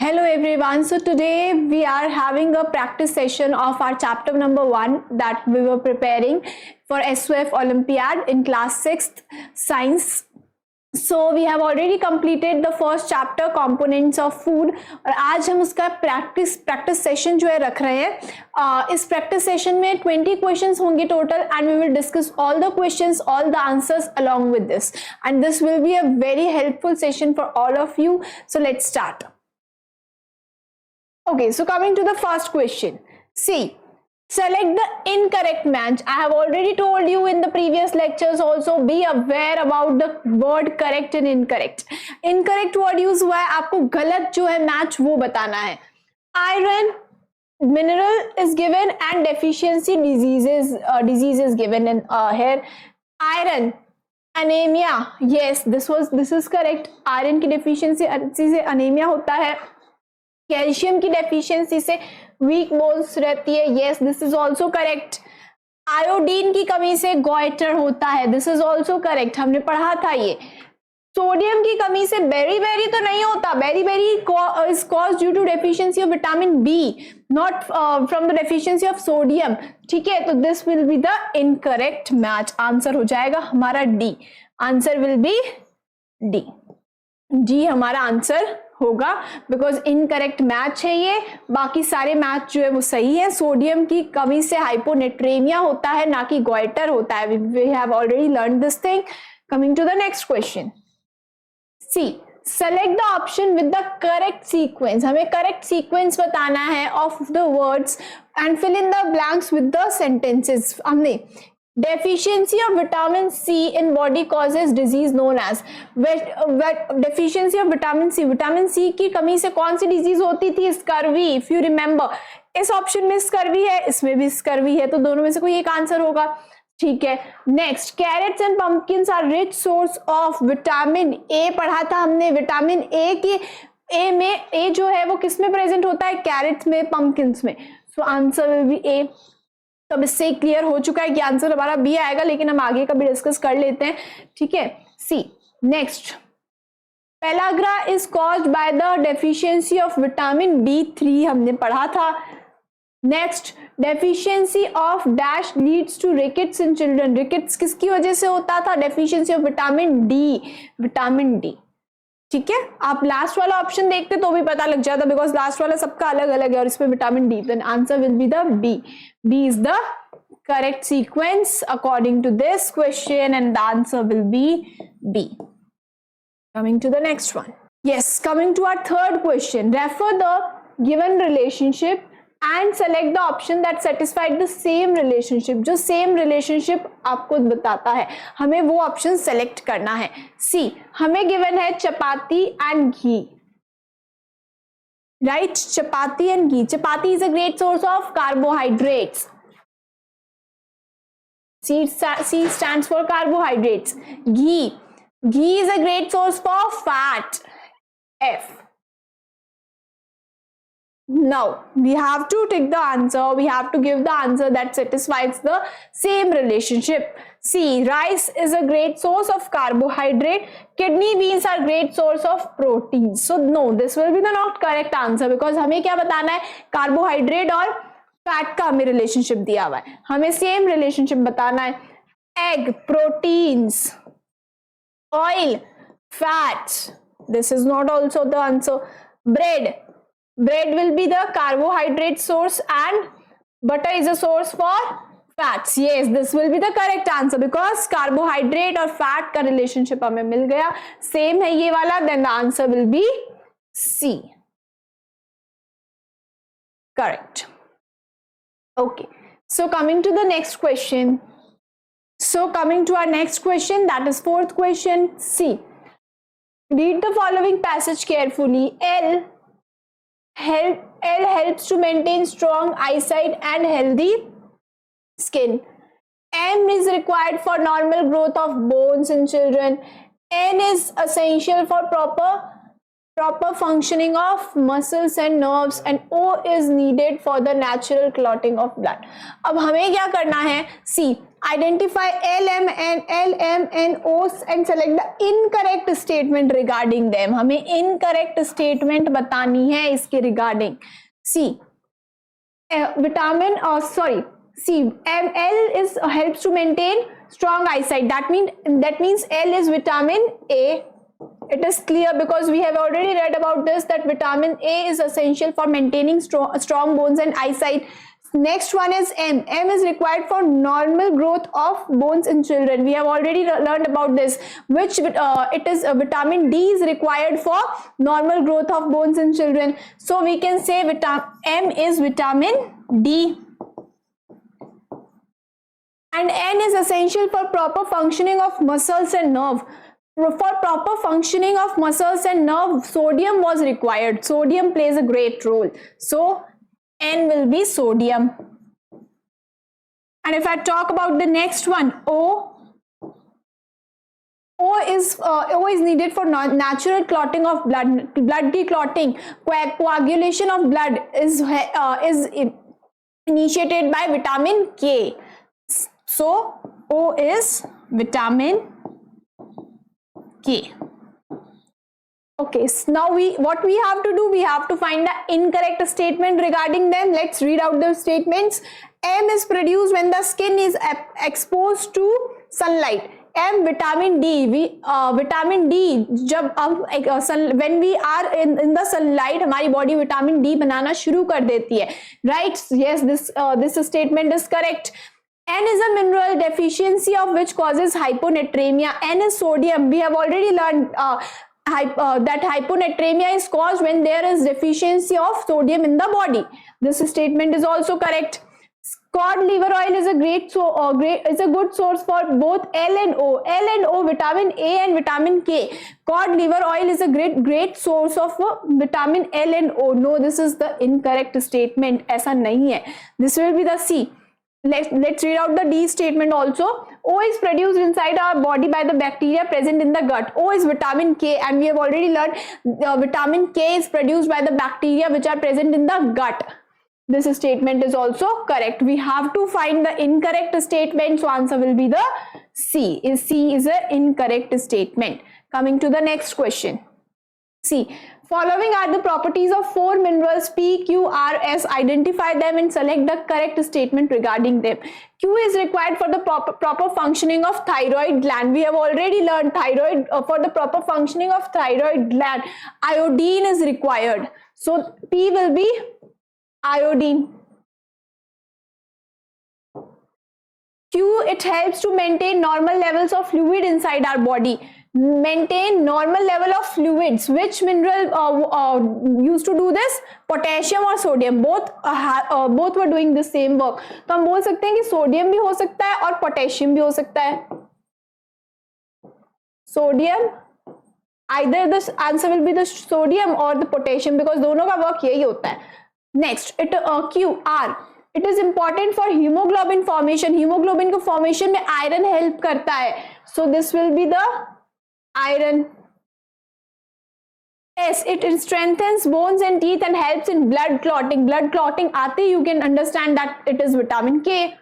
Hello everyone. So today we are having a practice session of our chapter number 1 that we were preparing for SOF Olympiad in class 6th science. So we have already completed the first chapter components of food और आज हम उसका practice session जो है रख रहे हैं. इस प्रैक्टिस सेशन में 20 क्वेश्चंस होंगे total and we will discuss all the questions, all the answers along with this, and this will be a very helpful session for all of you. So let's start. Okay, so coming to the first question. See, select the incorrect match. I have already told you in the previous lectures also, be aware about the word correct and incorrect. Incorrect word use हुआ है, आपको गलत जो है match वो बताना है. Iron mineral is given and deficiency diseases given in here. Iron anemia, yes, this is correct. Iron की deficiency से anemia होता है. कैल्शियम की डेफिशिएंसी से वीक बोन्स रहती है, yes this is also correct. Iodine की कमी से गॉइटर होता है, दिस इज ऑल्सो करेक्ट, हमने पढ़ा था ये. सोडियम की कमी से बेरी तो नहीं होता, beriberi is caused due to deficiency of vitamin B, not from the deficiency of sodium. ठीक है, तो this will be the incorrect match. Answer हो जाएगा हमारा D. Answer will be D हमारा आंसर होगा, बिकॉज इनकरेक्ट मैच है ये. बाकी सारे मैच जो है वो सही है. सोडियम की कमी से हाइपोनेट्रेमिया होता है, ना कि गॉइटर होता है. We have already learn this thing. Coming to the next question. See, select the option with the correct sequence. हमें करेक्ट सीक्वेंस बताना है of the words and fill in the blanks with the sentences. हमने deficiency of vitamin C in body causes disease known as. deficiency of vitamin C की कमी से कौन सी disease होती थी? स्कर्वी. इफ यू रिमेंबर, इस ऑप्शन में scurvy है, इसमें भी स्कर्वी है, तो दोनों में से कोई एक आंसर होगा. ठीक है, next, carrots and pumpkins are rich source of vitamin A. पढ़ा था हमने विटामिन ए की. ए जो है वो किस में प्रेजेंट होता है? कैरेट्स में, पंपकिन्स में. सो आंसर विल बी ए. तो अब इससे क्लियर हो चुका है कि आंसर हमारा बी आएगा, लेकिन हम आगे का भी डिस्कस कर लेते हैं. ठीक है, सी next, pellagra is caused by the deficiency of vitamin B3 हमने पढ़ा था. Next, deficiency of dash leads to rickets in children. Rickets किसकी वजह से होता था? Deficiency of vitamin D. ठीक है, आप लास्ट वाला ऑप्शन देखते तो भी पता लग जाता, बिकॉज लास्ट वाला सबका अलग अलग है और इसमें vitamin D. Then answer will be the B. B is the correct sequence according to this question and the answer will be B. Coming to the next one. Yes, coming to our third question. Refer the given relationship and select the option that satisfied the same relationship. जो same relationship आपको बताता है, हमें वो option select करना है. सी, हमें given है chapati and ghee, right? Chapati and ghee. Chapati is a great source of carbohydrates. C stands for carbohydrates. Ghee is a great source for fat. F. Now we have to take the answer, we have to give the answer that satisfies the same relationship. C, rice is a great source of carbohydrate. Kidney beans are great source of protein. So no, this will be the not correct answer, because हमें क्या बताना है? Carbohydrate और fat का हमें relationship दिया हुआ है, हमें सेम रिलेशनशिप बताना है. Egg, proteins, oil, fats. This is not also the answer. Bread will be the carbohydrate source and butter is a source for fats. Yes, this will be the correct answer, because carbohydrate और fat का relationship हमें मिल गया, same है ये वाला. Then the answer will be C. Correct. Okay, so coming to the next question. That is fourth question. C, read the following passage carefully. L helps to maintain strong eyesight and healthy skin. M is required for normal growth of bones in children. N is essential for proper proper functioning of muscles and nerves, and O is needed for the natural clotting of blood. अब हमें क्या करना है? C, identify LMNOs and select the incorrect statement regarding them. हमें incorrect statement बतानी है इसके regarding. C, vitamin C, L is helps to maintain strong eyesight. That means L is vitamin A. It is clear because we have already read about this, that vitamin A is essential for maintaining strong bones and eyesight. Next one is M. M is required for normal growth of bones in children. We have already learned about this, which it is vitamin D is required for normal growth of bones in children. So we can say M is vitamin D. And N is essential for proper functioning of muscles and nerve. For proper functioning of muscles and nerve, sodium was required. Sodium plays a great role. So N will be sodium. And if I talk about the next one, O is needed for natural clotting of blood declotting. Coagulation of blood is initiated by vitamin K. So O is vitamin K. Okay, so now what we have to do, we have to find the incorrect statement regarding them. Let's read out the statements. M is produced when the skin is exposed to sunlight. M, vitamin D. Vitamin D जब when we are in the sunlight, हमारी body vitamin D बनाना शुरू कर देती है, right? Yes, this statement is correct. N is a mineral, deficiency of which causes hyponatremia. N is sodium. We have already learned that hyponatremia is caused when there is deficiency of sodium in the body. This statement is also correct. Cod liver oil is a good source for both L and O. L and O, vitamin A and vitamin K. Cod liver oil is a great source of vitamin L and O. No, this is the incorrect statement. ऐसा नहीं है. This will be the C. Let's read out the D statement also. O is produced inside our body by the bacteria present in the gut. O is vitamin K, and we have already learned vitamin K is produced by the bacteria which are present in the gut. This statement is also correct. We have to find the incorrect statement, so answer will be the C. C is an incorrect statement. Coming to the next question. C. Following are the properties of four minerals P, Q, R, S. Identify them and select the correct statement regarding them. Q is required for the proper functioning of thyroid gland. We have already learned thyroid for the proper functioning of thyroid gland. Iodine is required. So P will be iodine. Q, it helps to maintain normal levels of fluid inside our body. Maintain normal level of fluids. Which mineral used to do this? Potassium और sodium. Both were doing the same work. तो हम बोल सकते हैं कि sodium भी हो सकता है और पोटेशियम भी हो सकता है. Sodium, either the answer will be the sodium or the potassium, because दोनों का work यही होता है. Next, Q, R. It is important for hemoglobin formation. Hemoglobin को formation में iron help करता है. So this will be the iron. S, it strengthens bones and teeth and helps in blood clotting. Blood clotting आते you can understand that it is vitamin K.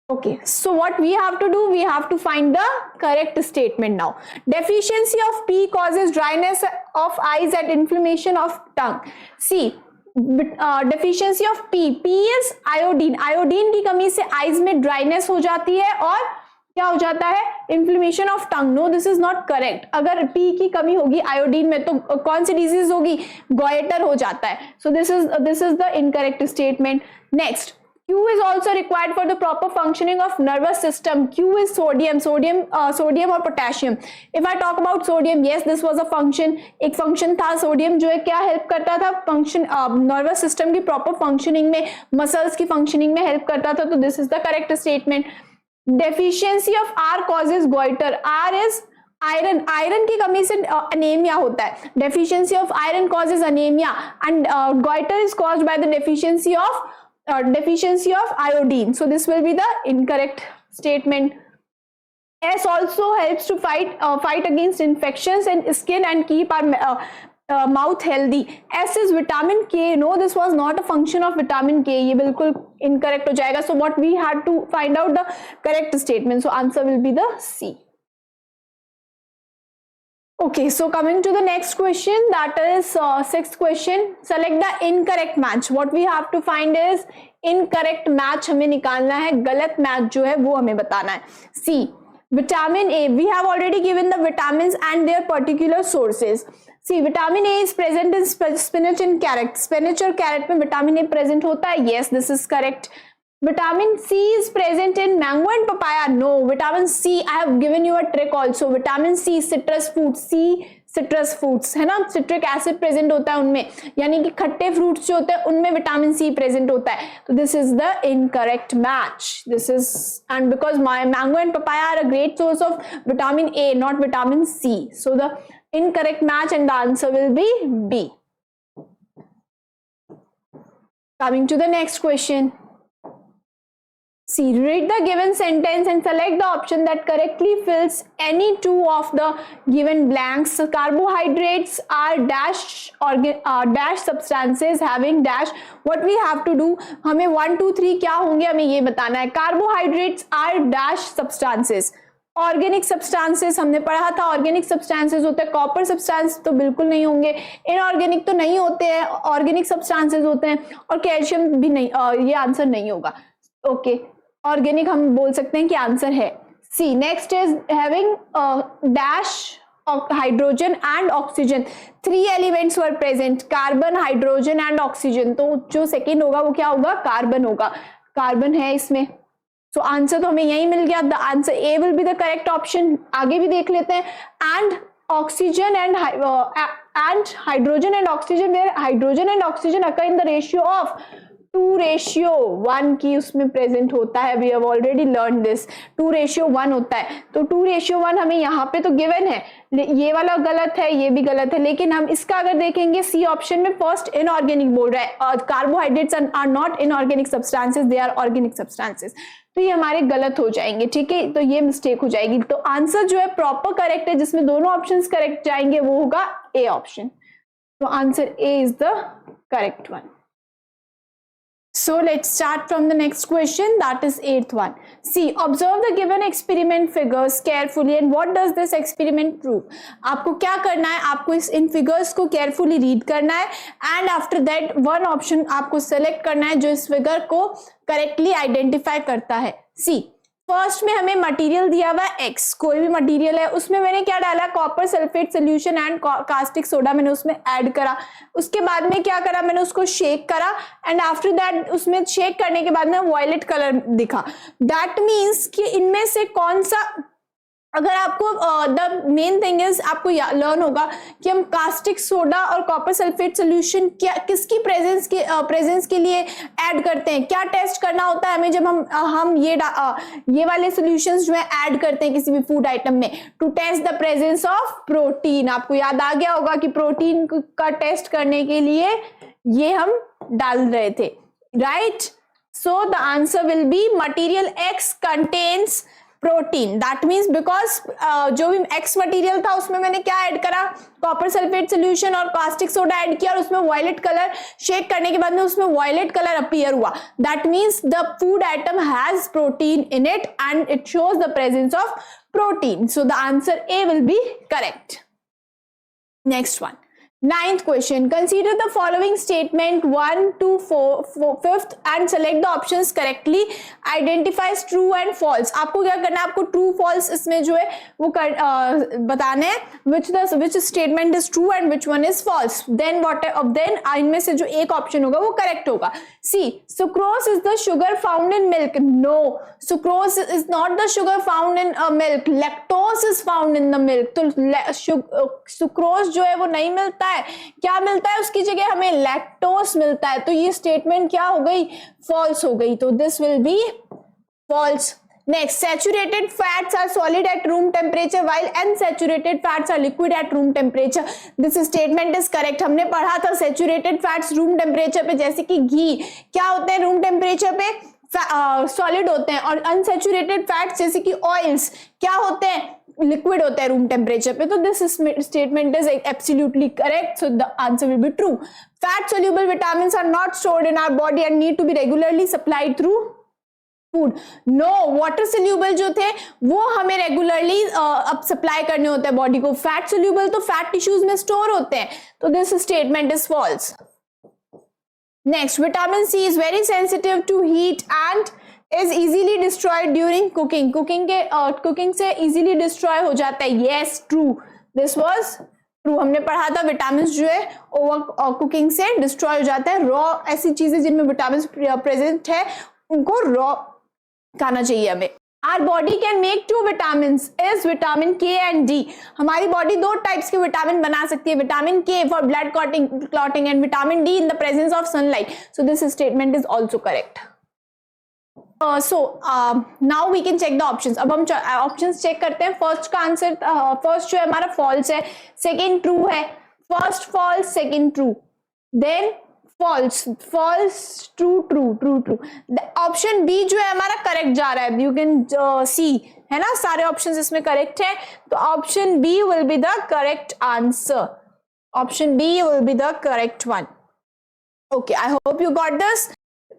Okay, so what we have to do, we have to find the correct statement now. Deficiency of P causes dryness of eyes and inflammation of tongue. See, deficiency of P. P is iodine. Iodine की कमी से eyes में dryness हो जाती है और क्या हो जाता है? Inflammation of tongue. No, this is not correct. अगर P की कमी होगी आयोडीन में तो कौन सी डिजीज होगी? गोइटर हो जाता है. So this is the incorrect statement. Next, Q is also required for the proper functioning of nervous system. Q is sodium और potassium. If I talk about sodium, yes, this was a function. एक function था sodium जो है क्या help करता था? Function nervous system की proper functioning में, muscles की functioning में help करता था. तो this is the correct statement. Deficiency of R causes goiter. R is iron. Iron की कमी से anemia होता है. Deficiency of iron causes anemia, and goiter is caused by the deficiency of iodine. So this will be the incorrect statement. S also helps to fight against infections in skin and keep our mouth healthy. S is vitamin K. No, this was not a function of vitamin K. ये बिल्कुल incorrect हो जाएगा. So what we had to find out the correct statement. So answer will be the C. Okay, so coming to the next question, that is sixth question. Select the incorrect match. What we have to find is incorrect match हमें निकालना है, गलत match जो है वो हमें बताना है. C. Vitamin A, we have already given the vitamins and their particular sources. See, vitamin A is present in spinach and carrot. Spinach और carrot में vitamin A present होता है. Yes, this is correct. Vitamin C is present in mango and papaya. No, vitamin C, I have given you a trick also. Vitamin C, citrus fruits. C, citrus fruits है ना, citric acid present होता है उनमें, यानी कि खट्टे fruits जो होते हैं उनमें vitamin C present होता है. तो this is the incorrect match. This is, and because my mango and papaya are a great source of vitamin A, not vitamin C. So the incorrect match and the answer will be B. Coming to the next question. See, read the given sentence and select the option that correctly fills any two of the given blanks. Carbohydrates are dash substances having dash. What we have to do, हमें 1 2 3 क्या होंगे हमें ये बताना है. Carbohydrates are dash substances. Organic substances हमने पढ़ा था, ऑर्गेनिक सब्सटेंसेस होते हैं, कॉपर सब्सटेंस तो बिल्कुल नहीं होंगे, इनऑर्गेनिक तो नहीं होते हैं, ऑर्गेनिक सब्सटेंसेस होते हैं, और कैल्शियम भी नहीं, ये आंसर नहीं होगा. ओके, ऑर्गेनिक हम बोल सकते हैं कि आंसर है सी. Next is having dash hydrogen and oxygen. 3 elements were present, carbon, hydrogen and oxygen. तो जो सेकेंड होगा वो क्या होगा, कार्बन होगा. कार्बन है इसमें, सो आंसर तो हमें यही मिल गया. The answer A will be the correct option. आगे भी देख लेते हैं. And oxygen and hydrogen and oxygen, where hydrogen and oxygen occur in the ratio of 2:1 की उसमें प्रेजेंट होता है. We have already learn this. 2:1 होता है. तो 2:1 हमें यहाँ पे तो गिवन है, ये वाला गलत है, ये भी गलत है, लेकिन हम इसका अगर देखेंगे सी ऑप्शन में फर्स्ट इनऑर्गेनिक बोल रहा है, और carbohydrates are not inorganic substances, they are organic substances. तो ये हमारे गलत हो जाएंगे. ठीक है, तो ये मिस्टेक हो जाएगी. तो आंसर जो है प्रॉपर करेक्ट है, जिसमें दोनों ऑप्शंस करेक्ट जाएंगे, वो होगा ए ऑप्शन. तो answer A is the correct one. So let's start from the next question, that is 8th one. See, observe the given experiment figures carefully and what does this experiment prove? आपको क्या करना है, आपको इन figures को carefully read करना है and after that one option आपको select करना है जो इस फिगर को करेक्टली आइडेंटिफाई करता है. सी, फर्स्ट में हमें मटेरियल दिया हुआ है एक्स, कोई भी मटेरियल है, उसमें मैंने क्या डाला, copper sulphate solution and caustic soda मैंने उसमें ऐड करा. उसके बाद में क्या करा, मैंने उसको शेक करा एंड आफ्टर दैट उसमें शेक करने के बाद में वायलेट कलर दिखा. दैट मीन्स कि इनमें से कौन सा, अगर आपको द मेन थिंग इज आपको लर्न होगा कि हम कास्टिक सोडा और कॉपर सल्फेट सोल्यूशन क्या किसकी प्रेजेंस के लिए ऐड करते हैं, क्या टेस्ट करना होता है हमें जब हम ये वाले सॉल्यूशंस जो है ऐड करते हैं किसी भी फूड आइटम में, to test the presence of protein. आपको याद आ गया होगा कि प्रोटीन का टेस्ट करने के लिए ये हम डाल रहे थे, right. So the answer will B material x contains protein. That means because जो भी एक्स मटेरियल था उसमें मैंने क्या ऐड करा, कॉपर सल्फेट सोल्यूशन और कास्टिक सोडा ऐड किया और उसमें वायलेट कलर शेक करने के बाद में उसमें वायलेट कलर अपीयर हुआ. That means the food item has protein in it and it shows the presence of protein. So the answer A will B correct. Next one, 9th question. Consider the following statement 1 to 5th and select the options correctly. Identifies true and false. आपको क्या करना है, आपको true false इसमें जो है वो बताने हैं. which statement is true and which one is false. Then इनमें से जो एक ऑप्शन होगा वो करेक्ट होगा. See, sucrose is the sugar found in milk. No, sucrose is not the sugar found in milk. Lactose is found in the milk. तो sucrose जो है वो नहीं मिलता है, क्या मिलता है उसकी जगह, हमें लैक्टोस मिलता है. तो ये स्टेटमेंट क्या हो गई, फॉल्स हो गई. तो this will be false. Next, saturated fats are solid at room temperature while unsaturated fats are liquid at room temperature. This statement is correct. हमने पढ़ा था सैचुरेटेड फैट्स रूम टेम्परेचर पे, जैसे कि घी क्या होते हैं रूम टेम्परेचर पे, सॉलिड होते हैं, और अनसैचुरेटेड फैट्स जैसे कि ऑयल्स क्या होते हैं, लिक्विड होते हैं रूम टेम्परेचर पे। तो this statement is absolutely correct, so the answer will be true. Fat soluble vitamins are not stored in our body and need to be regularly supplied through food. No, water soluble जो थे वो हमें regularly अब supply करने होते हैं body को। Fat soluble तो फैट टिश्यूज में स्टोर होते हैं, तो this statement is false. Next, vitamin C is very sensitive to heat and is easily destroyed during cooking. Cooking से इजीली डिस्ट्रॉय हो जाता है। Yes, true, this was true. हमने पढ़ा था विटामिन जो है ओवर कुकिंग से डिस्ट्रॉय हो जाता है। रॉ ऐसी चीजें जिनमें विटामिन प्रेजेंट है उनको रॉ खाना चाहिए हमें। Our body can make two vitamins is vitamin K and D। हमारी बॉडी दो टाइप्स के विटामिन बना सकती है, vitamin K for blood clotting and vitamin D in the presence of sunlight। So this statement is also correct। Now we can check the options। अब हम options check करते हैं। फर्स्ट का आंसर फर्स्ट जो है हमारा false है, second true है। First false, second true, then false true। Option B जो है हमारा करेक्ट जा रहा है, यू कैन सी, है ना, सारे ऑप्शंस इसमें करेक्ट है, तो option B will be the correct answer. Option B will be the correct one. Okay, I hope you got this.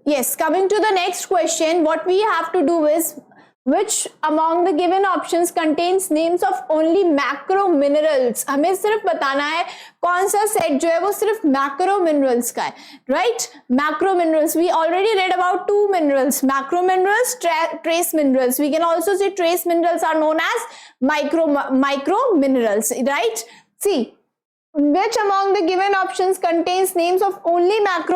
yes, coming to the next question, what we have to do is, which among the given options contains names of only macro minerals। हमें सिर्फ बताना है कौन सा set जो है वो सिर्फ macro minerals का है, right? Macro minerals, we already read about two minerals, macro minerals, trace minerals। We can also say trace minerals are known as micro minerals, right? See, which among the given options contains names of only macro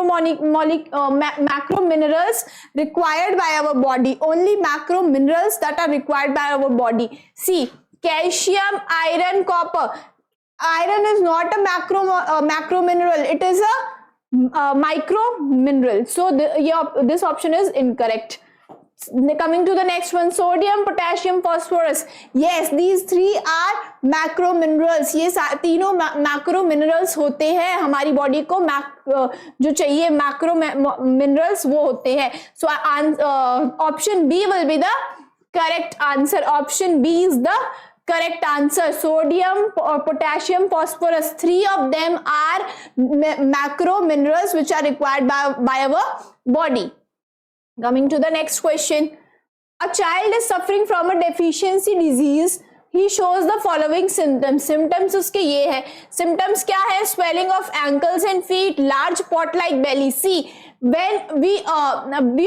minerals required by our body? Only macro minerals that are required by our body. See, calcium, iron, copper. Iron is not a macro mineral, it is a micro mineral, so this option is incorrect। Coming to the next one, sodium, potassium, phosphorus। Yes, these three are macro minerals। ये तीनों macro minerals होते हैं, हमारी body को जो चाहिए macro minerals वो होते हैं। So option B will be the correct answer। Option B is the correct answer। Sodium, potassium, phosphorus, three of them are macro minerals which are required by our body। Coming to the next question, a child is suffering from a deficiency disease। He shows the following symptoms। Symptoms उसके ये है, symptoms क्या है? Swelling of ankles and feet, large pot-like belly। See, when we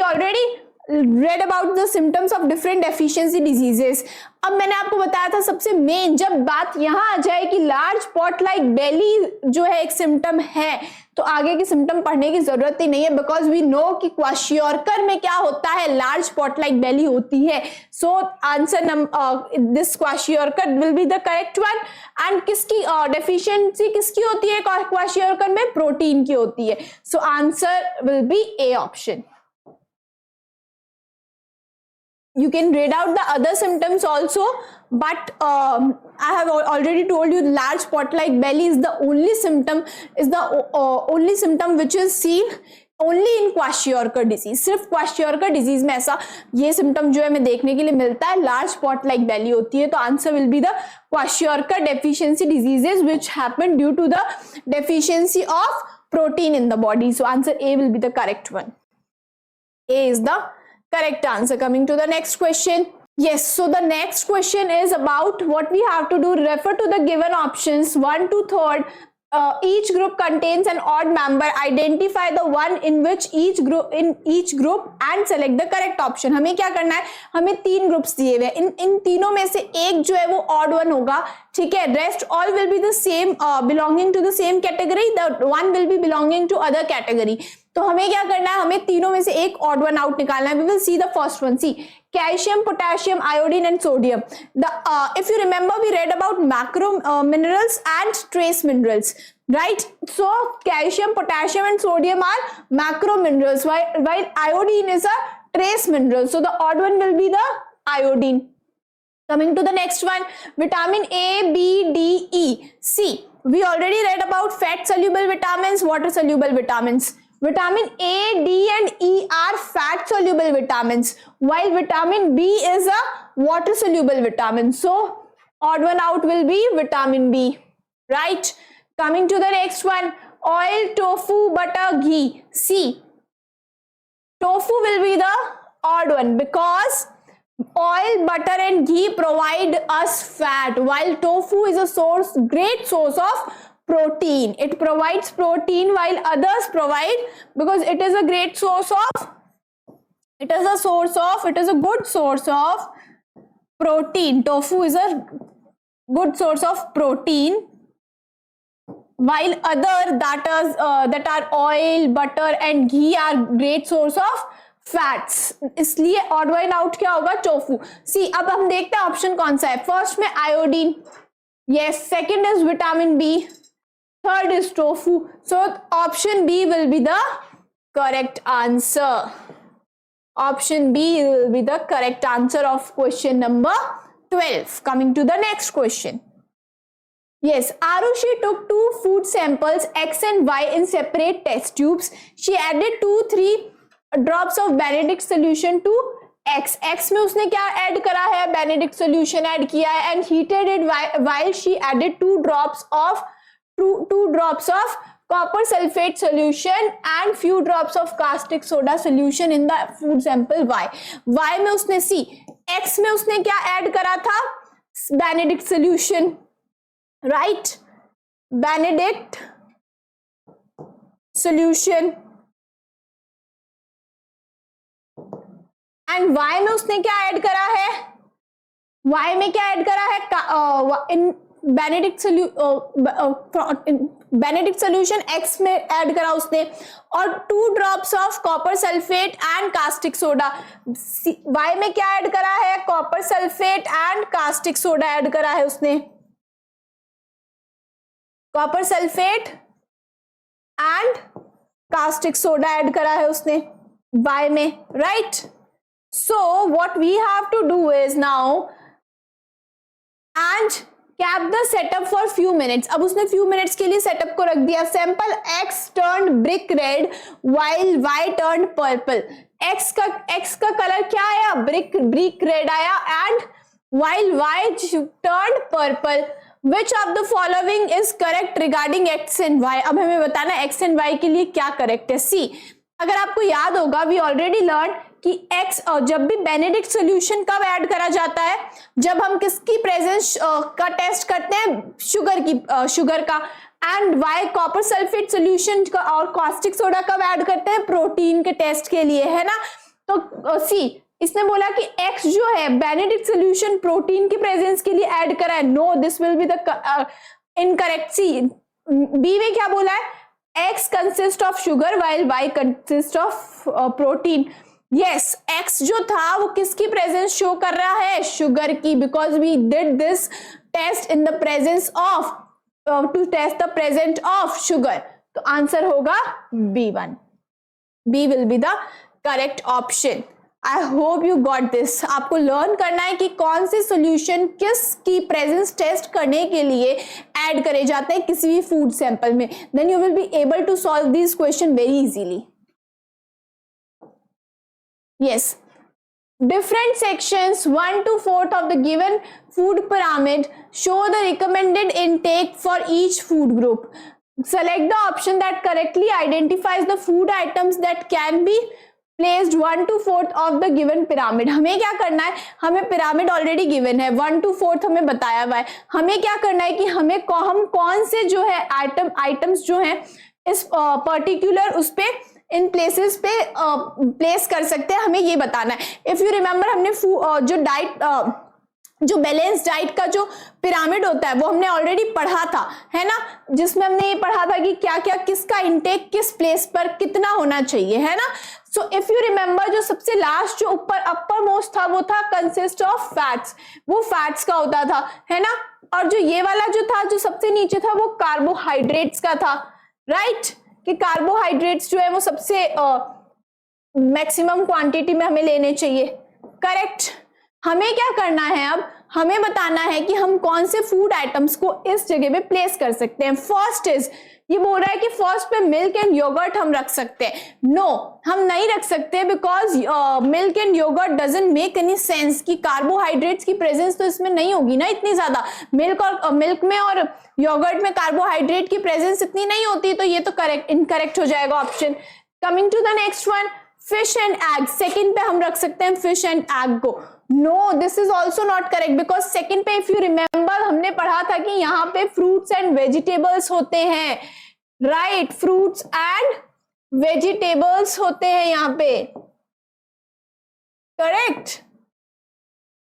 already read about the symptoms of different deficiency diseases। अब मैंने आपको बताया था सबसे मेन, जब बात यहाँ आ जाए कि लार्ज पॉट लाइक बेली जो है एक सिम्टम है, तो आगे के सिम्टम पढ़ने की जरूरत ही नहीं है, बिकॉज वी नो कि क्वाशियोरकर में क्या होता है, लार्ज पॉट लाइक बेली होती है। So answer this kwashiorkor will be the correct one. And किसकी डेफिशिएंसी किसकी होती है क्वाशियोरकर में? प्रोटीन की होती है। So answer will B A option. You can read out the other symptoms also, but I have already told you large pot-like belly is the only symptom, only symptom which is seen only in kwashiorkor disease. सिर्फ kwashiorkor disease में ऐसा ये symptom जो है हमें देखने के लिए मिलता है, लार्ज पॉट लाइक बेली होती है। तो answer will be the kwashiorkor deficiency diseases which happen due to the deficiency of protein in the body। So answer A will be the correct one। A is the correct answer। Coming to the next question, yes, so the next question is about what we have to do, refer to the given options 1 to 3rd। each group contains an odd member, identify the one in which each group and select the correct option। हमें क्या करना है, हमें तीन groups दिए हुए हैं, इन तीनों में से एक जो है वो ऑड वन होगा, ठीक है, rest all will be the same belonging to the same category, the one will be belonging to other category. तो हमें क्या करना है, हमें तीनों में से एक ऑड वन आउट निकालना है। We will see the first one. See, calcium, potassium, iodine and sodium। If you remember, we read about macro minerals and trace minerals, right? So calcium, potassium and sodium are macro minerals, while iodine is a trace mineral, so the odd one will be the iodine। Coming to the next one, vitamin A, B, D, E, C। We already read about fat soluble vitamins, water soluble vitamins। Vitamin A, D and E are fat soluble vitamins, while vitamin B is a water soluble vitamin. So odd one out will be vitamin B, right? Coming to the next one, oil, tofu, butter, ghee. See, tofu will be the odd one because oil, butter and ghee provide us fat, while tofu is a great source of protein. It provides protein while others provide, because it is a great source of, it is a good source of protein. Tofu is a good source of protein, while other that are oil, butter and ghee are great source of fats. इसलिए odd one out क्या होगा? Tofu. सी अब हम देखते हैं option कौन सा है. फर्स्ट में iodine, yes. Second is vitamin B, third is tofu. So option B will be the correct answer. Option B will be the correct answer of question number 12. Coming to the next question. Yes, Arushi took 2 food samples X and Y in separate test tubes. She added 2-3 drops of Benedict solution to X. X में उसने क्या add करा है? Benedict solution add किया है and heated it while she added 2 drops of copper sulfate solution and few drops of caustic soda solution in the food sample Y. Y में उसने C. X में उसने क्या ऐड करा था? Benedict solution, right? Benedict solution. And Y में उसने क्या ऐड करा है? Y में क्या ऐड करा है? इन बेनेडिक्ट सोल्यूशन X में ऐड करा उसने, और 2 drops of copper sulphate and caustic soda. Y में क्या ऐड करा है? Copper sulphate and caustic soda add करा है उसने. Copper sulphate and caustic soda add करा है उसने Y में, right? So what we have to do is now and cap the setup for few minutes. अब उसने few minutes के लिए setup को रख दिया. Sample X turned brick red while Y turned purple. X का कलर क्या आया? brick red आया and while Y turned purple. Which of the following is correct regarding X and Y? अब हमें बताना X and Y के लिए क्या correct है. See, अगर आपको याद होगा we already learned कि X जब भी बेनेडिक्ट सोल्यूशन कब ऐड करा जाता है? जब हम किसकी प्रेजेंस का टेस्ट करते हैं? शुगर का. And Y copper sulphate solution का और कॉस्टिक सोडा कब ऐड करते हैं? प्रोटीन के टेस्ट के लिए, है ना? तो सी इसने बोला कि X जो है बेनेडिक्ट सोल्यूशन प्रोटीन की प्रेजेंस के लिए ऐड करा है. No, this will be the incorrect. C B में क्या बोला है? X consist of sugar while Y consist of protein. Yes, X जो था वो किसकी प्रेजेंस शो कर रहा है? शुगर की, because we did this test in the presence of to test the present of sugar. तो आंसर होगा B1. B will be the correct option. I hope you got this. आपको learn करना है कि कौन से सोल्यूशन किसकी प्रेजेंस टेस्ट करने के लिए ऐड करे जाते हैं किसी भी फूड सैंपल में. Then you will be able to solve this question very easily. Yes, different sections 1 to 4th of the given food pyramid show the recommended intake for each food group. Select the option that correctly identifies the food items that can be placed 1 to 4th of the given pyramid. हमें क्या करना है? हमें pyramid already given है, 1 to 4th हमें बताया हुआ है. हमें क्या करना है कि हम कौन से जो है आइटम्स जो हैं इस पर्टिकुलर उस पे इन प्लेसेस पे प्लेस कर सकते हैं, हमें ये बताना है. इफ यू रिमेंबर हमने जो डाइट जो बैलेंस डाइट का जो पिरामिड होता है वो हमने ऑलरेडी पढ़ा था, है ना? जिसमें हमने ये पढ़ा था कि क्या क्या किसका इंटेक किस प्लेस पर कितना होना चाहिए, है ना? सो इफ यू रिमेंबर जो सबसे लास्ट जो ऊपर अपर मोस्ट था वो था कंसिस्ट ऑफ फैट्स. वो फैट्स का होता था, है ना? और जो ये वाला जो था जो सबसे नीचे था वो कार्बोहाइड्रेट्स का था, राइट? कि कार्बोहाइड्रेट्स जो है वो सबसे मैक्सिमम क्वांटिटी में हमें लेने चाहिए. करेक्ट. हमें क्या करना है? अब हमें बताना है कि हम कौन से फूड आइटम्स को इस जगह पे प्लेस कर सकते हैं। फर्स्ट इज, ये बोल रहा है कि फर्स्ट पे मिल्क एंड योगर्ट हम रख सकते हैं। नो, हम नहीं रख सकते because milk and yogurt doesn't make any sense कि कार्बोहाइड्रेट्स की प्रेजेंस तो इसमें नहीं होगी ना इतनी ज्यादा। मिल्क में और योगर्ट में कार्बोहाइड्रेट की प्रेजेंस इतनी नहीं होती, तो ये तो करेक्ट इनकरेक्ट हो जाएगा option. Coming to the next one, fish and egg, second पे हम रख सकते हैं फिश एंड एग को। No, this is also not correct because second पे इफ यू रिमेंबर हमने पढ़ा था कि यहाँ पे फ्रूट्स एंड वेजिटेबल्स होते हैं, राइट, फ्रूट्स एंड वेजिटेबल्स होते हैं यहाँ पे, करेक्ट।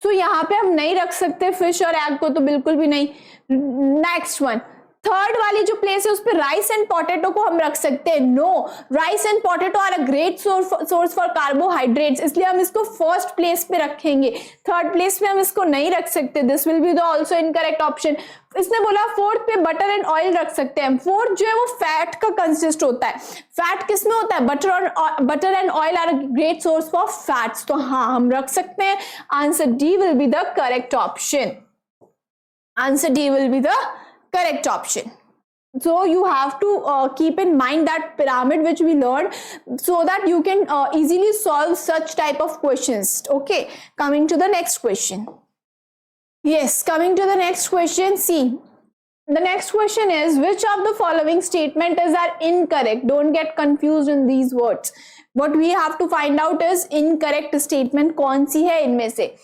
तो यहाँ पे हम नहीं रख सकते फिश और एग को, तो बिल्कुल भी नहीं। नेक्स्ट वन, थर्ड वाली जो प्लेस है उस पर राइस एंड पोटैटो को हम रख सकते हैं। No, rice and potato are a great source for carbohydrates, इसलिए हम इसको फर्स्ट प्लेस पे रखेंगे, थर्ड प्लेस पे हम इसको नहीं रख सकते। This will be the also incorrect option. इसने बोला फोर्थ पे बटर एंड ऑयल रख सकते हैं। फोर्थ जो है वो फैट का कंसिस्ट होता है। फैट किस में होता है? Butter and oil are a great source for fats, तो हाँ हम रख सकते हैं। Answer D will be the correct option. Answer D will be the correct option. So you have to keep in mind that pyramid which we learned, so that you can easily solve such type of questions. Okay, coming to the next question. Yes, coming to the next question. See, the next question is, which of the following statement is are incorrect? Don't get confused in these words. What we have to find out is incorrect statement कौन सी है इनमें से।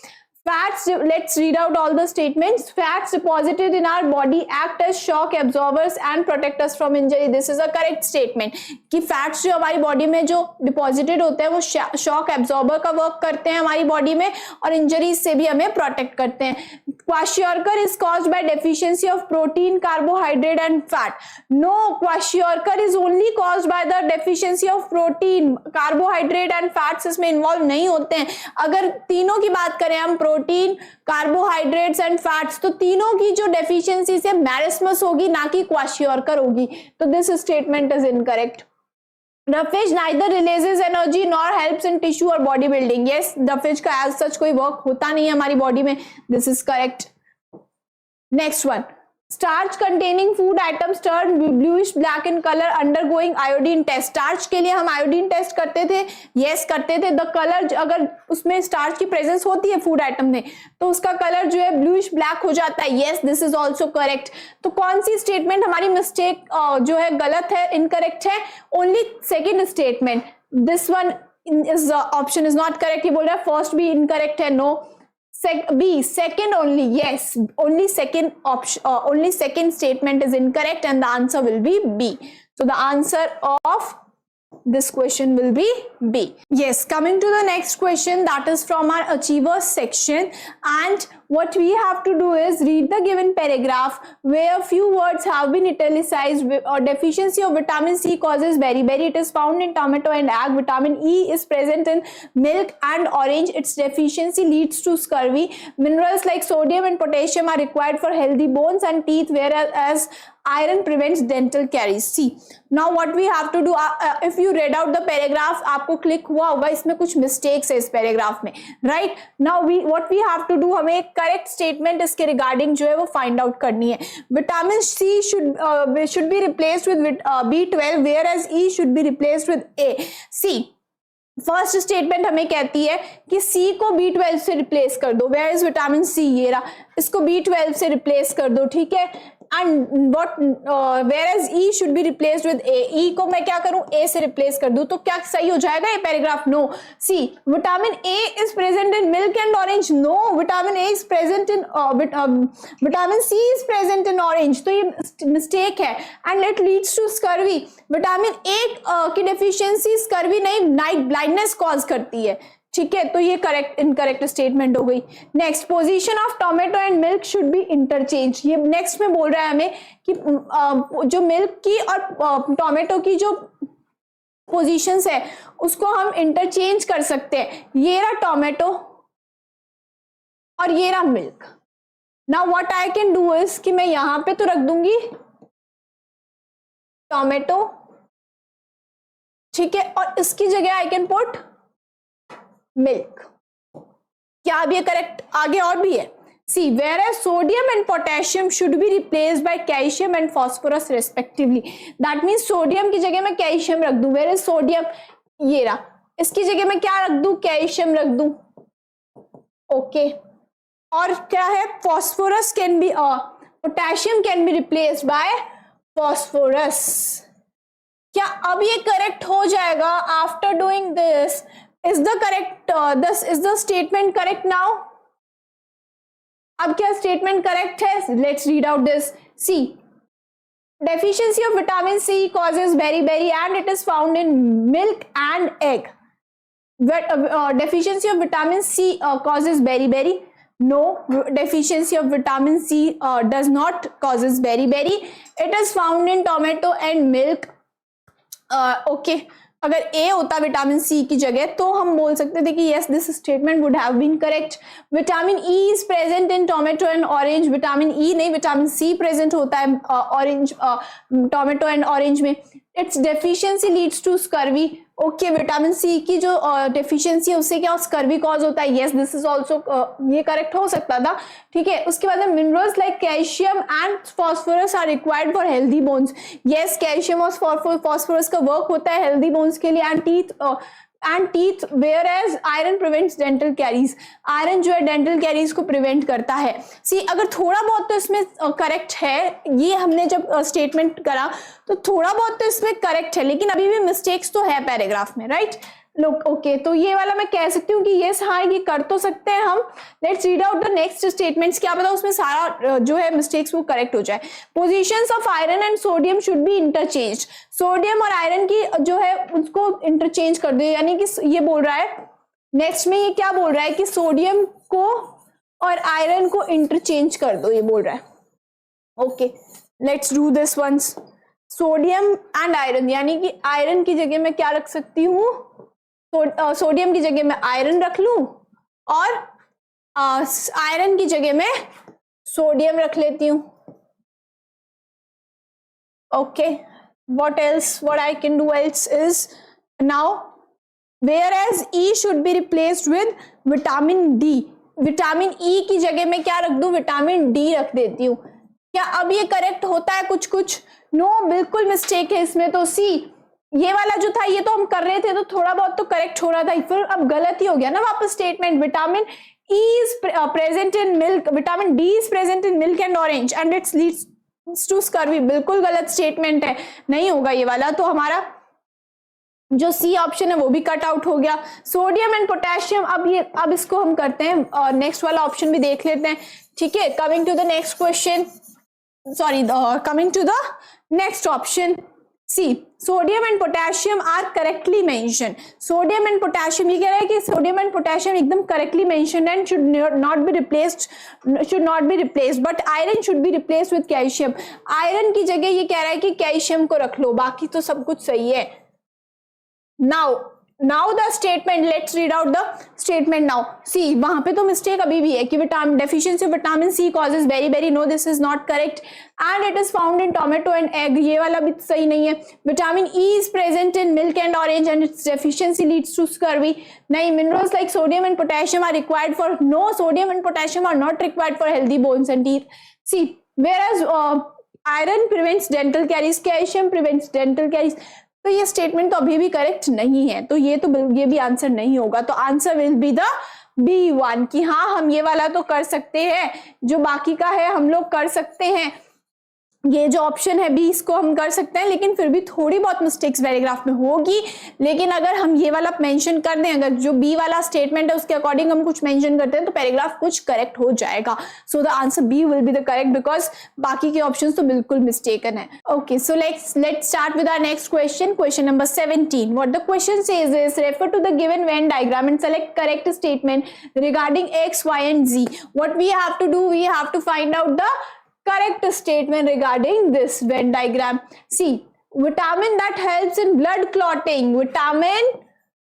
Fats, let's read out all the statements. Fats deposited in our body act as shock absorbers and protect us from injury. This is a correct statement कि fats जो हमारी body में जो deposited होते हैं वो शॉक एब्जॉर्बर का work करते हैं हमारी बॉडी में और इंजरीज से भी हमें प्रोटेक्ट करते हैं। Kwashiorkor is caused by deficiency of protein, carbohydrate and fat. No, Kwashiorkor is only caused by the deficiency of protein, carbohydrate and fats इसमें इन्वॉल्व नहीं होते हैं। अगर तीनों की बात करें हम, प्रोटीन, कार्बोहाइड्रेट्स एंड फैट्स, तो तीनों की जो डेफिशिएंसी से मैरिस्मस होगी ना कि क्वाशियोरकर होगी, तो this statement is incorrect. The fish neither releases energy nor helps in tissue or body building. Yes, the fish का as such कोई वर्क होता नहीं है हमारी बॉडी में, this is correct. Next one, starch containing food items turn bluish black in color undergoing iodine test. Starch के लिए हम iodine test करते थे, yes करते थे। The color, अगर उसमें starch की presence होती है food item में, तो उसका कलर जो है bluish black हो जाता है। yes, this is also correct. तो कौन सी स्टेटमेंट हमारी मिस्टेक जो है गलत है, इनकरेक्ट है? Only second statement, this one is option is not correct. ये बोल रहा है फर्स्ट भी इनकरेक्ट है। No, B, second only, yes, only second option, only second statement is incorrect and the answer will be B. So the answer of this question will be B. Yes, coming to the next question, that is from our achievers section, and what we have to do is read the given paragraph where a few words have been italicized. Or deficiency of vitamin C causes beriberi. It is found in tomato and egg. Vitamin E is present in milk and orange. Its deficiency leads to scurvy. Minerals like sodium and potassium are required for healthy bones and teeth, whereas iron prevents dental caries. See, now what we have to do, if you read out the paragraph, आपको click हुआ होगा इसमें कुछ mistakes है इस paragraph में, right. Now what we have to do, हमें एक करेक्ट स्टेटमेंट इसके रिगार्डिंग जो है वो फाइंड आउट करनी है। Vitamin C should be replaced with B12, whereas E should be replaced with A. See, first statement हमें कहती है कि सी को B12 से रिप्लेस कर दो। Where is vitamin C? ये रहा, इसको B12 से रिप्लेस कर दो, ठीक है। And what, where is E should be replaced with A. E को मैं क्या करूं? A से रिप्लेस कर दूं, तो क्या सही हो जाएगा ये paragraph? No. See, vitamin A is present in milk and orange. No, vitamin A is present in vitamin C is present in orange, तो ये मिस्टेक है। And it leads to scurvy. Vitamin A की deficiency scurvy नहीं, night blindness cause करती है, ठीक है। तो ये करेक्ट इनकरेक्ट स्टेटमेंट हो गई। Next, position of tomato and milk should be interchange. ये नेक्स्ट में बोल रहा है हमें कि जो मिल्क की और टोमेटो की जो पोजीशंस है उसको हम इंटरचेंज कर सकते हैं। ये रहा टोमेटो और ये रहा milk. Now what I can do is कि मैं यहां पे तो रख दूंगी टोमेटो, ठीक है, और इसकी जगह आई कैन पुट मिल्क। क्या अब ये करेक्ट? आगे और भी है। See, whereas sodium and potassium should be replaced by calcium and phosphorus respectively. That means sodium की जगह मैं कैल्शियम रख दूं, whereas sodium ये रहा, इसकी जगह मैं क्या रख दूं, कैल्शियम रख दूं. ओके, और क्या है, phosphorus can be potassium can be replaced by phosphorus. क्या अब ये करेक्ट हो जाएगा? After doing this, is the correct, this is the statement correct now? अब क्या स्टेटमेंट करेक्ट है? Let's read out this. See, deficiency of vitamin C causes beriberi and it is found in milk and egg. Deficiency of vitamin C causes beriberi. No, deficiency of vitamin C does not causes beriberi. It is found in tomato and milk. Okay, अगर ए होता vitamin C की जगह तो हम बोल सकते थे कि yes, this statement would have been correct. Vitamin E is present in tomato and orange. Vitamin E नहीं, विटामिन सी प्रेजेंट होता है ऑरेंज, टोमेटो एंड ऑरेंज में. Its deficiency leads to scurvy. Okay, vitamin C की जो deficiency है उससे क्या scurvy cause होता है. यस, दिस इज ऑल्सो, ये करेक्ट हो सकता था. ठीक है, उसके बाद minerals like calcium and phosphorus are required for healthy bones. Yes, calcium और फॉस्फोरस का वर्क होता है हेल्दी बोन्स के लिए. And teeth whereas iron prevents dental caries. Iron जो है डेंटल कैरीज को प्रिवेंट करता है. सी, अगर थोड़ा बहुत तो इसमें करेक्ट है, ये हमने जब स्टेटमेंट करा तो थोड़ा बहुत तो इसमें करेक्ट है, लेकिन अभी भी मिस्टेक्स तो है पैराग्राफ में, राइट? लोग ओके, तो ये वाला मैं कह सकती हूँ कि यस, हाँ, ये कर तो सकते हैं हम. Let's read out the next statements. क्या पता उसमें सारा जो है मिस्टेक्स वो करेक्ट हो जाए. Positions of iron and sodium should be interchange. Sodium और आयरन की जो है उसको इंटरचेंज कर दो, यानी कि ये बोल रहा है नेक्स्ट में, ये क्या बोल रहा है कि सोडियम को और आयरन को इंटरचेंज कर दो, ये बोल रहा है. Okay, let's do this once. Sodium and iron, यानी कि आयरन की जगह मैं क्या रख सकती हूँ, सोडियम की जगह मैं आयरन रख लूं और आयरन की जगह मैं सोडियम रख लेती हूं. Okay, what else, what I can do else is now, whereas E should be replaced with vitamin D. Vitamin E की जगह मैं क्या रख दूं, विटामिन डी रख देती हूँ. क्या अब ये करेक्ट होता है? कुछ कुछ नो, बिल्कुल मिस्टेक है इसमें. तो सी, ये वाला जो था ये तो हम कर रहे थे तो थोड़ा बहुत तो करेक्ट हो रहा था, फिर अब गलत ही हो गया ना वापस statement. Vitamin E is present in milk, vitamin D is present in milk and orange and it's leads to scurvy. बिल्कुल गलत स्टेटमेंट है, नहीं होगा ये वाला. तो हमारा जो सी ऑप्शन है वो भी कट आउट हो गया. सोडियम एंड पोटेशियम, अब इसको हम करते हैं और नेक्स्ट वाला ऑप्शन भी देख लेते हैं. ठीक है, coming to the next question, sorry, coming to the next option. C, sodium and potassium are correctly mention. Sodium and potassium, ये कह रहा है कि सोडियम एंड पोटेशियम एकदम correctly mention and should not be replaced, but iron should be replaced with calcium. Iron की जगह ये कह रहा है कि कैल्शियम को रख लो, बाकी तो सब कुछ सही है. Now the statement, let's read out the statement now. See, वहां पे तो मिस्टेक अभी भी है कि deficiency of vitamin C causes beriberi. No, this is not correct. And it is found in tomato and egg. ये वाला भी सही नहीं है. Vitamin E is present in milk and orange and its deficiency leads to scurvy. नहीं, minerals like sodium and potassium are required for. No, sodium and potassium are not required for healthy bones and teeth. See, whereas iron prevents dental caries, calcium prevents dental caries. तो ये statement तो अभी भी correct नहीं है, तो ये भी आंसर नहीं होगा. तो answer will be the B1 कि हाँ, हम ये वाला तो कर सकते हैं, जो बाकी का है हम लोग कर सकते हैं. ये जो ऑप्शन है बी, इसको हम कर सकते हैं, लेकिन फिर भी थोड़ी बहुत मिस्टेक्स पैराग्राफ में होगी. लेकिन अगर हम ये वाला मेंशन कर दें, अगर जो बी वाला स्टेटमेंट है उसके अकॉर्डिंग हम कुछ मेंशन करते हैं तो पैराग्राफ कुछ करेक्ट हो जाएगा. So the answer B will be the correct because बाकी के ऑप्शंस तो बिल्कुल मिस्टेकन है. Okay, so let's start with our next question. Question number 17. What the question says is refer to the given Venn diagram and select correct statement regarding X, Y and Z. What we have to do, we have to find out the correct statement regarding this Venn diagram. See, vitamin that helps in blood clotting, vitamin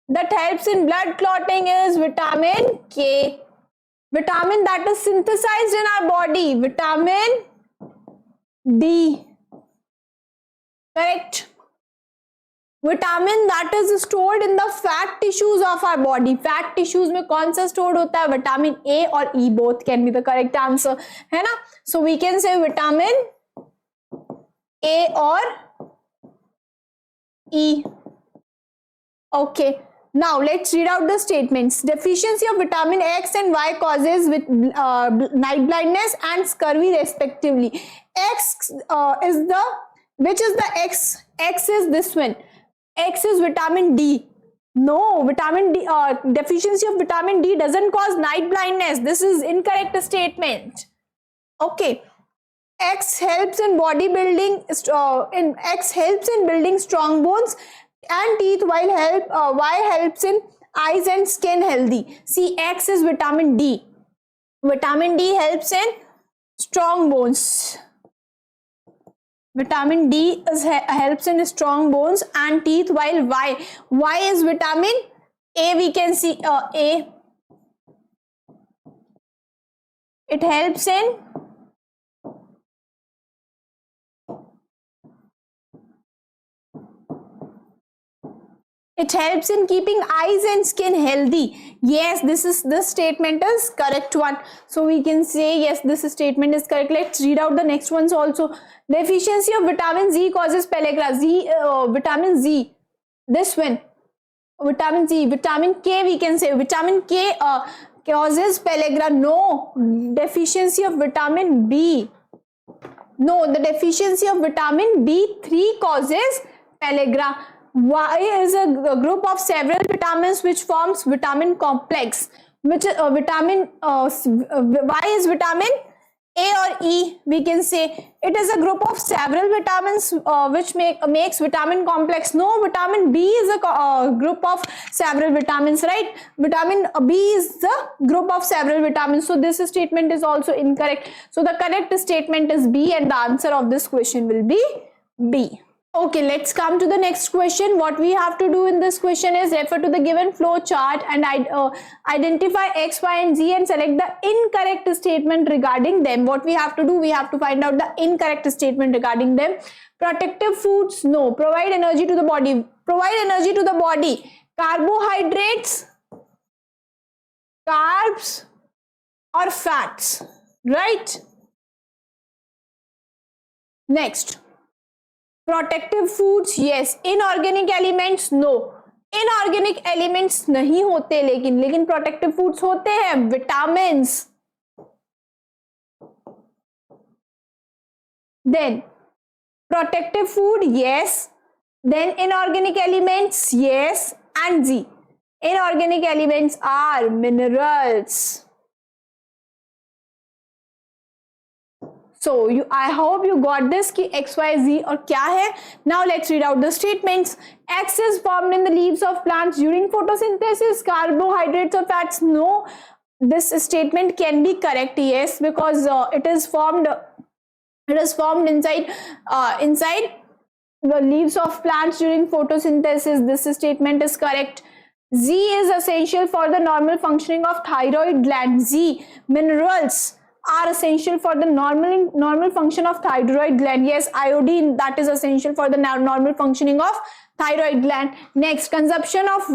that helps in blood clotting is vitamin K. Vitamin that is synthesized in our body, vitamin D. Correct. Vitamin that is stored in the fat tissues of our body. Fat tissues में कौन सा stored होता है? Vitamin A और E, both can be the correct answer, है ना. So we can say vitamin A और E. Okay, now let's read out the statements. Deficiency of vitamin X and Y causes with night blindness and scurvy respectively. X is the, which is the X? X is this one. X is vitamin D. No, vitamin D, deficiency of vitamin D doesn't cause night blindness. This is incorrect statement. Okay. X helps in bodybuilding, X helps in building strong bones and teeth, while Y helps in eyes and skin healthy. See, X is vitamin D. Vitamin D helps in strong bones. Vitamin D helps in strong bones and teeth, while Y is vitamin A. We can see A. It helps in keeping eyes and skin healthy. Yes, this statement is correct one. So we can say yes, this statement is correct. Let's read out the next ones also. Deficiency of vitamin Z causes pellagra. Vitamin Z, this one. Vitamin Z, vitamin K, we can say vitamin K causes pellagra. No, deficiency of vitamin B. No, the deficiency of vitamin B3 causes pellagra. Y is a group of several vitamins which forms vitamin complex. Which vitamin Y is vitamin A or E. We can say it is a group of several vitamins which makes vitamin complex. No, vitamin B is a group of several vitamins, right? Vitamin B is the group of several vitamins. So this statement is also incorrect. So the correct statement is B, and the answer of this question will be B. Okay, let's come to the next question. What we have to do in this question is refer to the given flow chart and identify X, Y, and Z and select the incorrect statement regarding them. What we have to do, we have to find out the incorrect statement regarding them. Protective foods, no. Provide energy to the body. Provide energy to the body. Carbohydrates, carbs, or fats, right? Next. Protective foods, yes. Inorganic elements, no. Inorganic elements नहीं होते, लेकिन protective foods होते हैं. Vitamins, then protective food, yes. Then inorganic elements, yes. And Z, inorganic elements are minerals. So I hope you got this कि X, Y, Z और क्या है. Now let's read out the statements. X is formed in the leaves of plants during photosynthesis. Carbohydrates or fats, no. This statement can be correct, yes, because it is formed inside the leaves of plants during photosynthesis. This statement is correct. Z is essential for the normal functioning of thyroid gland. Z, minerals are essential for the normal function of thyroid gland. Yes, iodine, that is essential for the normal functioning of thyroid gland. Next, consumption of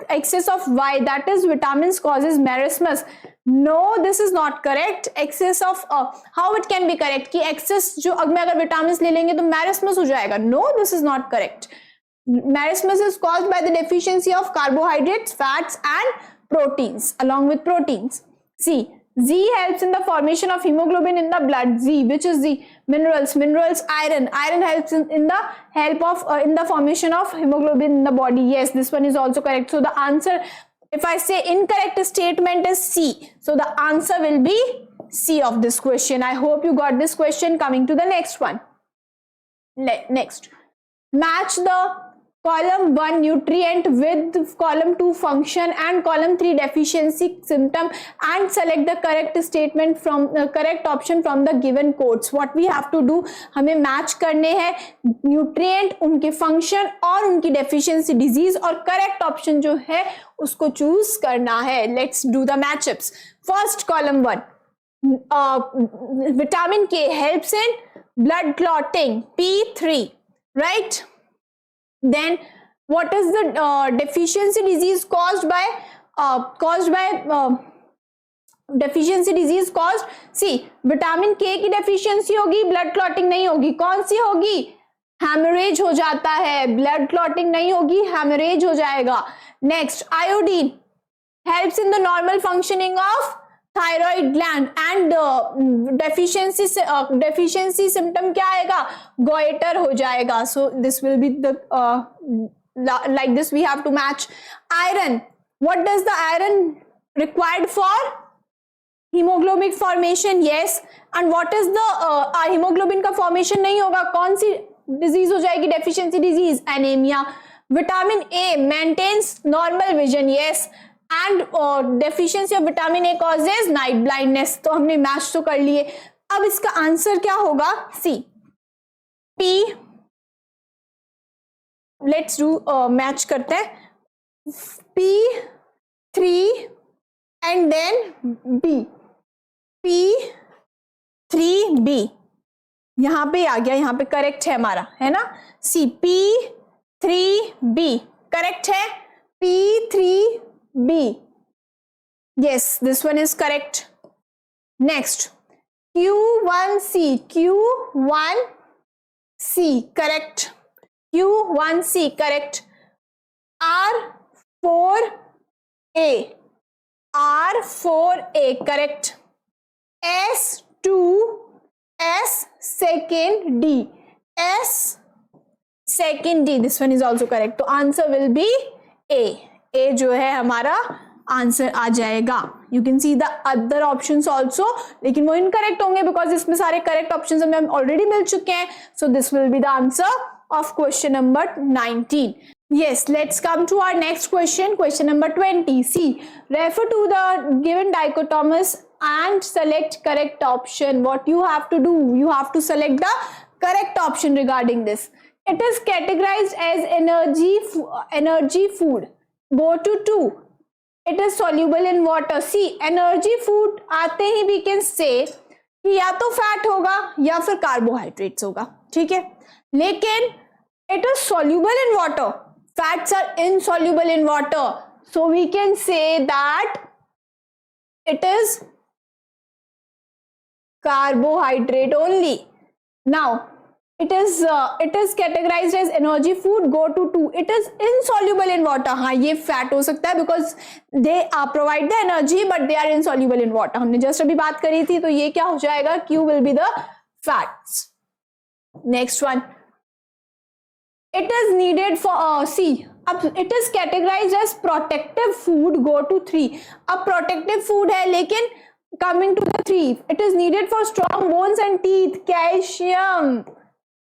excess of Y, that is vitamins, causes marasmus. No, this is not correct. Excess of how it can be correct कि excess जो अगर vitamins ले लेंगे तो marasmus हो जाएगा. No, this is not correct. Marasmus is caused by the deficiency of carbohydrates, fats, and proteins. Along with proteins. See, Z helps in the formation of hemoglobin in the blood. Z, which is Z? Minerals. Minerals, iron. Iron helps in the formation of hemoglobin in the body. Yes, this one is also correct. So the answer, if I say incorrect statement, is C. So the answer will be C of this question. I hope you got this question. Coming to the next one. Next, match the column 1 nutrient with column 2 function and column 3 deficiency symptom and select the correct statement from correct option from the given codes. What we have to do, हमें match करने हैं nutrient, उनके function और उनकी deficiency disease और correct option जो है उसको choose करना है. Let's do the matchups. First, column 1, vitamin K helps in blood clotting, P3, right? Then what is the deficiency disease caused by deficiency disease caused? See, vitamin के की deficiency होगी, blood clotting नहीं होगी. कौन सी होगी? Haemorrhage हो जाता है. ब्लड क्लॉटिंग नहीं होगी, हैमरेज हो जाएगा. Next, iodine helps in the normal functioning of thyroid gland and deficiency symptom क्या आएगा? goiter हो जाएगा. So this will be the like this we have to match. Iron, what does the iron required for? hemoglobin formation. Yes. And what is the hemoglobin का formation नहीं होगा, कौन सी disease हो जाएगी? deficiency disease, anemia. vitamin A maintains normal vision. Yes. and deficiency of vitamin A causes night blindness. तो हमने match तो कर लिए. अब इसका आंसर क्या होगा? सी, पी. लेट्स डू मैच करते हैं. P3 and then B. P3B यहां पे आ गया, यहां पे करेक्ट है हमारा, है ना? सी, P3B करेक्ट है. P3B, yes, this one is correct. Next, Q1C, correct. Q1C correct. R4A correct. S second D, this one is also correct. तो answer will be A. A जो है हमारा आंसर आ जाएगा. You can see the other options also, लेकिन वो incorrect होंगे because इसमें सारे करेक्ट ऑप्शंस हमें ऑलरेडी मिल चुके हैं. So this will be the answer of question number 19. Yes, let's come to our next question. Question number 20. See, refer to the given dichotomous and select correct option. What you have to do? You have to select the correct option regarding this. It is categorized as energy food. Go to 2. It is soluble in water. See, energy food आते ही we can say कि या तो fat होगा या फिर carbohydrates होगा, ठीक है. लेकिन it is soluble in water. Fats are insoluble in water. So we can say that it is carbohydrate only. Now, it is categorized as energy food. Go to 2. It is insoluble in water. हाँ, ये fat हो सकता है because they provide the energy but they are insoluble in water. हमने just अभी बात करी थी, तो ये क्या हो जाएगा? Q will be the fats. Next one. It is needed for C. अब it is categorized as protective food. Go to 3. अब protective food है, लेकिन coming to the 3. It is needed for strong bones and teeth. Calcium.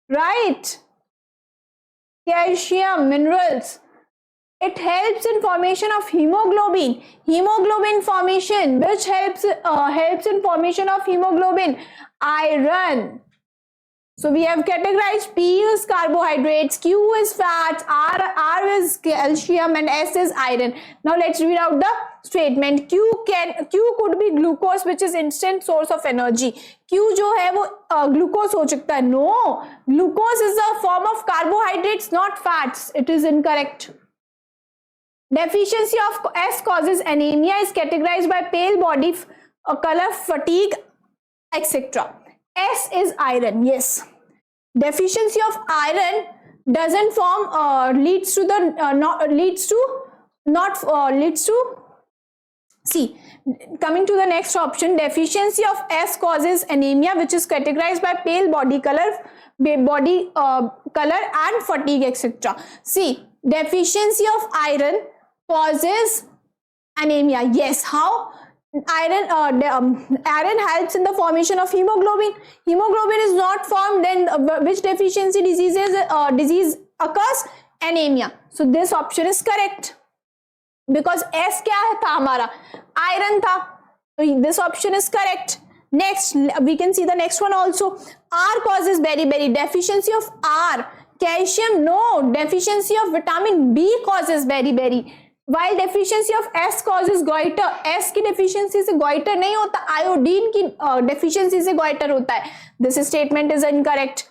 Right? Calcium, minerals. It helps in formation of hemoglobin. Hemoglobin formation. Which helps in formation of hemoglobin? Iron. So we have categorized P is carbohydrates, Q is fats, R is calcium, and S is iron. Now let's read out the statement. Q could be glucose, which is instant source of energy. Q जो है वो glucose हो सकता है. No, glucose is a form of carbohydrates, not fats. It is incorrect. Deficiency of S causes anemia. Is categorized by pale body color, fatigue, etc. S is iron. Yes. Deficiency of iron doesn't form leads to see, coming to the next option. Deficiency of S causes anemia, which is categorized by pale body color and fatigue, etc. See, deficiency of iron causes anemia. Yes. How? Iron helps in the formation of hemoglobin. Hemoglobin is not formed, then which deficiency disease occurs? Anemia. So this option is correct because S क्या था हमारा? Iron था. So this option is correct. Next, we can see the next one also. R causes beriberi. Deficiency of R. Calcium, no. Deficiency of vitamin B causes beriberi. While deficiency of S causes goiter. S की deficiency से goiter नहीं होता, iodine की deficiency से goiter होता है. This statement is incorrect.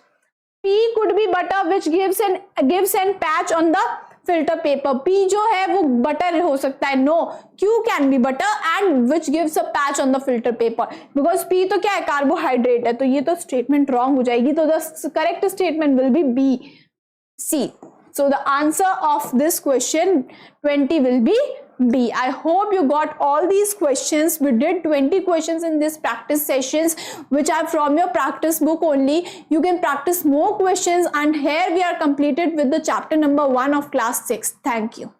P could be butter which gives an patch on the filter paper. P जो है वो butter हो सकता है. No, Q can be butter and which gives a patch on the filter paper. Because P तो क्या है, carbohydrate है, तो ये तो statement wrong हो जाएगी. तो the correct statement will be B, C. So the answer of this question 20 will be B. I hope you got all these questions. We did 20 questions in this practice sessions which are from your practice book only. You can practice more questions, and here we are completed with the chapter number 1 of class 6. Thank you.